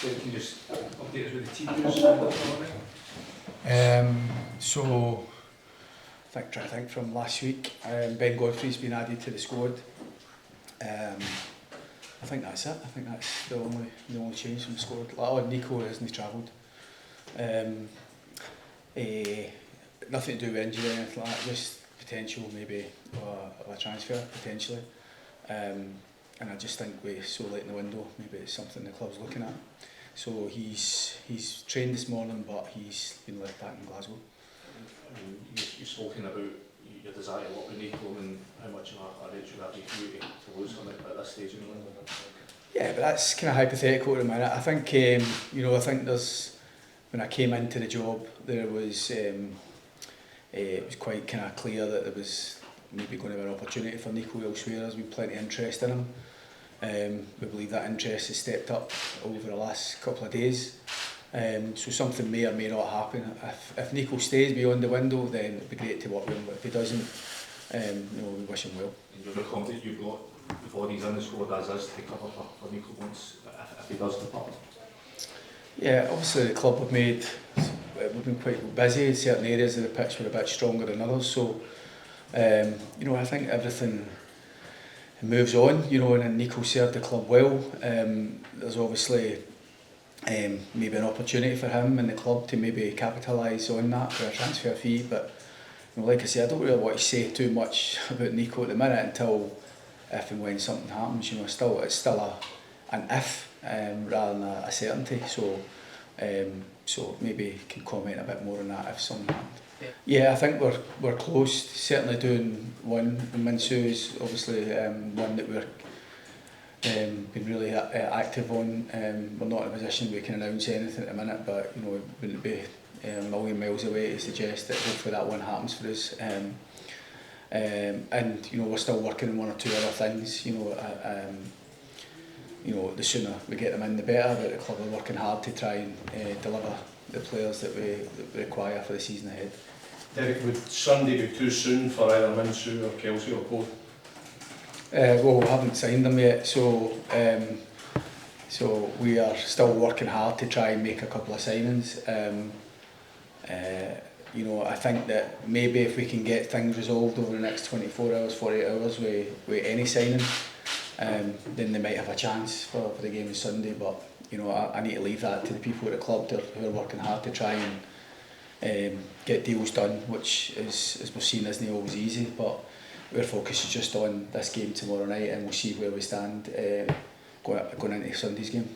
Can you just update us with the team news for So, trying to think from last week, Ben Godfrey's been added to the squad. I think that's it. I think that's the only change from the squad. Nico hasn't travelled. Nothing to do with injury or anything like that, just potential maybe of a transfer potentially. And I just think we're so late in the window, maybe it's something the club's looking at. So he's trained this morning, but he's been left back in Glasgow. You've spoken about your desire to work with Nico and how much of a rate should that be for you to lose him at this stage in the window? Yeah, but that's kind of hypothetical at the minute. I think I think there's, when I came into the job, there was it was quite kind of clear that there was maybe going to be an opportunity for Nico elsewhere. There's been plenty of interest in him. We believe that interest has stepped up over the last couple of days. So something may or may not happen. If Nico stays beyond the window, then it'd be great to work with him. But if he doesn't, we wish him well. And you're confident you've got the bodies in the squad as is to cover for Nico once if he does depart? Yeah, obviously the club we've been quite busy in certain areas of the pitch. We're a bit stronger than others. So I think everything moves on. And Nico served the club well. There's obviously maybe an opportunity for him and the club to maybe capitalise on that for a transfer fee, but like I say, I don't really want to say too much about Nico at the minute until if and when something happens. It's still an if rather than a certainty. So maybe can comment a bit more on that if something happened. Yeah, I think we're close. Certainly doing one. Minsu is obviously one that we're been really active on. We're not in a position we can announce anything at the minute, but it wouldn't be a million miles away to suggest that hopefully that one happens for us. And we're still working on one or two other things. The sooner we get them in, the better. But the club are working hard to try and deliver the players that we require for the season ahead. Derek, would Sunday be too soon for either Minsu or Kelsey or both? Well, we haven't signed them yet, so we are still working hard to try and make a couple of signings. I think that maybe if we can get things resolved over the next 24 hours, 48 hours with any signing, then they might have a chance for the game on Sunday. But I need to leave that to the people at the club who are working hard to try and get deals done, which is, as we've seen, isn't always easy. But our focus is just on this game tomorrow night, and we'll see where we stand going into Sunday's game.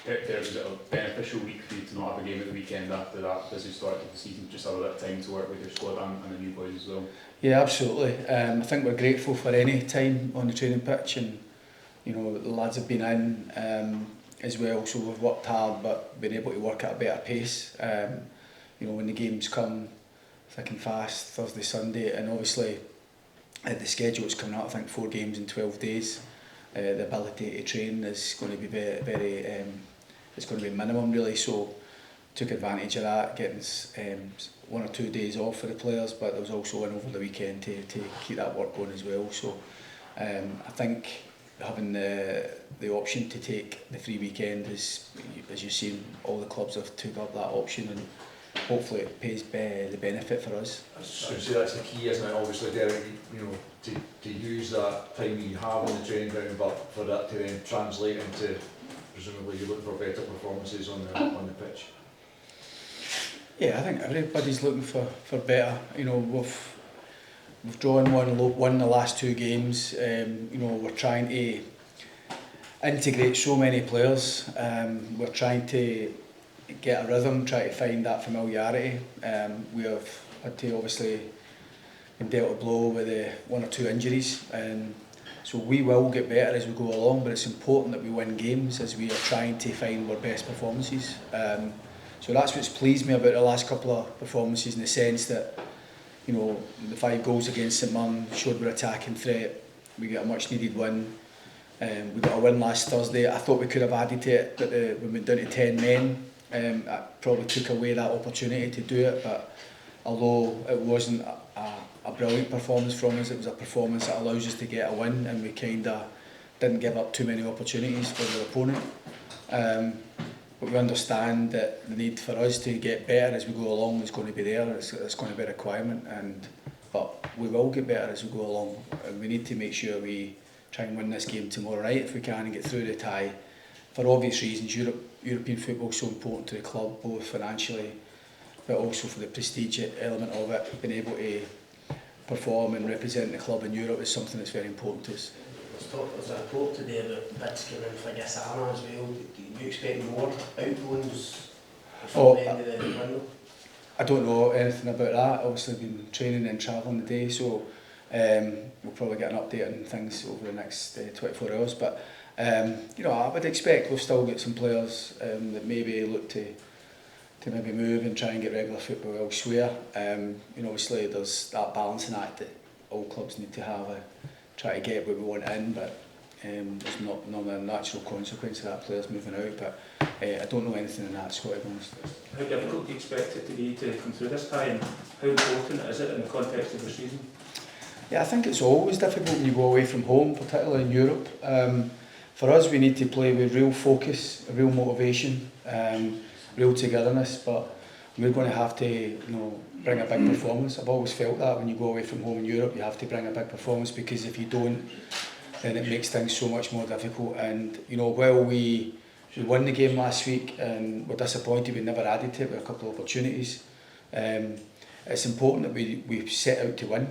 Was it a beneficial week for you to not have a game at the weekend after that busy start of the season, just have a bit of time to work with your squad and the new boys as well? Yeah, absolutely. I think we're grateful for any time on the training pitch, and the lads have been in as well, so we've worked hard but been able to work at a better pace. When the games come thick and fast, Thursday, Sunday, and obviously the schedule's coming up, I think 4 games in 12 days. The ability to train is going to be very it's going to be minimum really, so took advantage of that, getting 1 or 2 days off for the players, but there was also one over the weekend to keep that work going as well. So I think having the option to take the free weekend is, as you've seen, all the clubs have took up that option, and hopefully it pays the benefit for us. I was going to say that's the key, isn't it? Obviously, Derek, to use that time you have on the training ground, but for that to then translate into, presumably, you look for better performances on the pitch. Yeah, I think everybody's looking for better. We've drawn one the last 2 games. We're trying to integrate so many players. We're trying to get a rhythm, try to find that familiarity. We have had to obviously been dealt a blow with 1 or 2 injuries, so we will get better as we go along, but it's important that we win games as we are trying to find our best performances. So that's what's pleased me about the last couple of performances, in the sense that the 5 goals against St Mirren showed we're attacking threat. We got a much needed win. We got a win last Thursday. I thought we could have added to it, but we went down to 10 men. I probably took away that opportunity to do it, but although it wasn't a brilliant performance from us, it was a performance that allows us to get a win, and we kind of didn't give up too many opportunities for the opponent. but we understand that the need for us to get better as we go along is going to be there. It's going to be a requirement, but we will get better as we go along. And we need to make sure we try and win this game tomorrow night if we can and get through the tie. For obvious reasons, European football is so important to the club, both financially, but also for the prestige element of it. Being able to perform and represent the club in Europe is something that's very important to us. There's a report today about bids going in for Gisana as well. Do you expect more outgoings before the end of the window? I don't know anything about that. Obviously, I've been training and travelling today, so we'll probably get an update on things over the next 24 hours. But you know, I would expect we'll still get some players that maybe look to maybe move and try and get regular football elsewhere. You know, obviously there's that balancing act that all clubs need to have. Try to get what we want in, but there's not a natural consequence of that players moving out. But I don't know anything in that, Scott, to be honest. How difficult do you expect it to be to come through this tie, and how important is it in the context of the season? Yeah, I think it's always difficult when you go away from home, particularly in Europe. For us, we need to play with real focus, real motivation, real togetherness, but we're going to have to, you know, bring a big performance. I've always felt that when you go away from home in Europe, you have to bring a big performance, because if you don't, then it makes things so much more difficult. And you know, while we won the game last week and we're disappointed we never added to it with a couple of opportunities, it's important that we set out to win.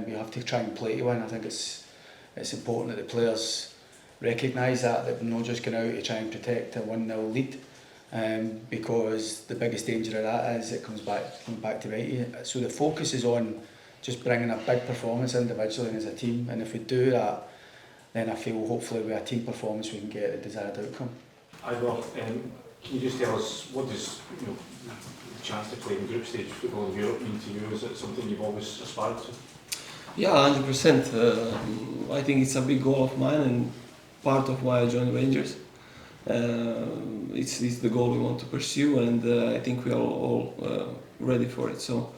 We have to try and play to win. I think it's important that the players recognise that we're not just going out to try and protect a 1-0 lead. Because the biggest danger of that is it comes back to bite you. So the focus is on just bringing a big performance individually and as a team, and if we do that, then I feel hopefully with a team performance we can get the desired outcome. Ivor, can you just tell us, what does the chance to play in group stage football in Europe mean to you? Is it something you've always aspired to? Yeah, 100%. I think it's a big goal of mine and part of why I joined Rangers. It's the goal we want to pursue, and I think we are all ready for it. So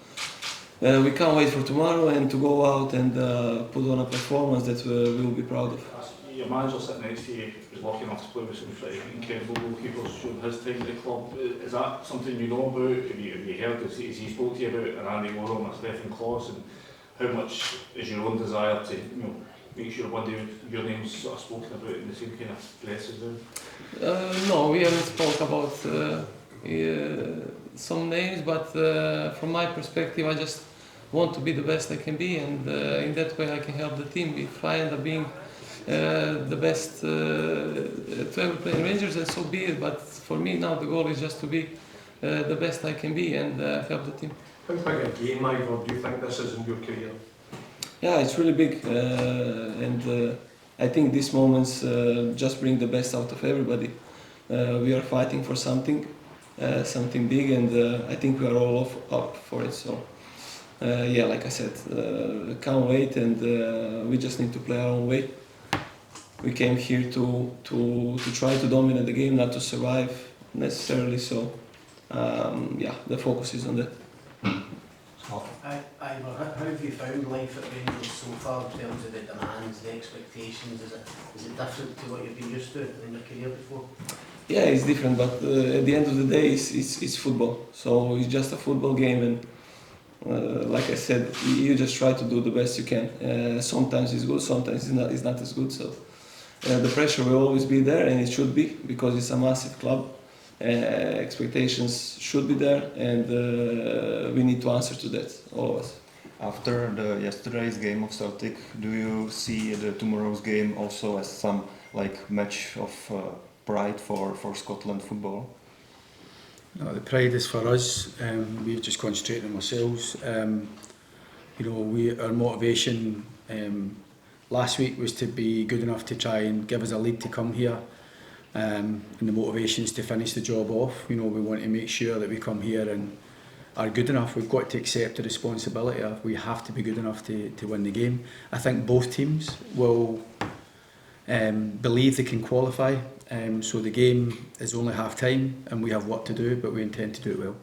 we can't wait for tomorrow and to go out and put on a performance that we will be proud of. Your manager sitting next to you was lucky enough to play with some pretty incredible goalkeepers during his time at the club. Is that something you know about? Have you heard, has he spoke to you about an Andy Warhol and a Stephen Kloss, and how much is your own desire to make sure one day your name's sort of spoken about in the same kind of breath as them? No, we haven't spoke about some names, but from my perspective I just want to be the best I can be, and in that way I can help the team. If I end up being the best to ever play in Rangers, then so be it, but for me now the goal is just to be the best I can be and help the team. How big a game, Ivor, do you think this is in your career? Yeah, it's really big, and I think these moments just bring the best out of everybody. We are fighting for something big, and I think we are all up for it. So, yeah, like I said, can't wait, and we just need to play our own way. We came here to try to dominate the game, not to survive necessarily. So, yeah, the focus is on that. Ivor, how have you found life at Rangers so far in terms of the demands, the expectations? Is it different to what you've been used to in your career before? Yeah, it's different, but at the end of the day, it's football. So it's just a football game, and like I said, you just try to do the best you can. Sometimes it's good, sometimes it's not as good. So the pressure will always be there, and it should be, because it's a massive club. Expectations should be there, and we need to answer to that, all of us. After yesterday's game of Celtic, do you see the tomorrow's game also as some match of pride for Scotland football? No, the pride is for us. We've just concentrated on ourselves. Our motivation last week was to be good enough to try and give us a lead to come here. And the motivation is to finish the job off. We want to make sure that we come here and are good enough. We've got to accept the responsibility of we have to be good enough to win the game. I think both teams will believe they can qualify. So the game is only half time and we have work to do, but we intend to do it well.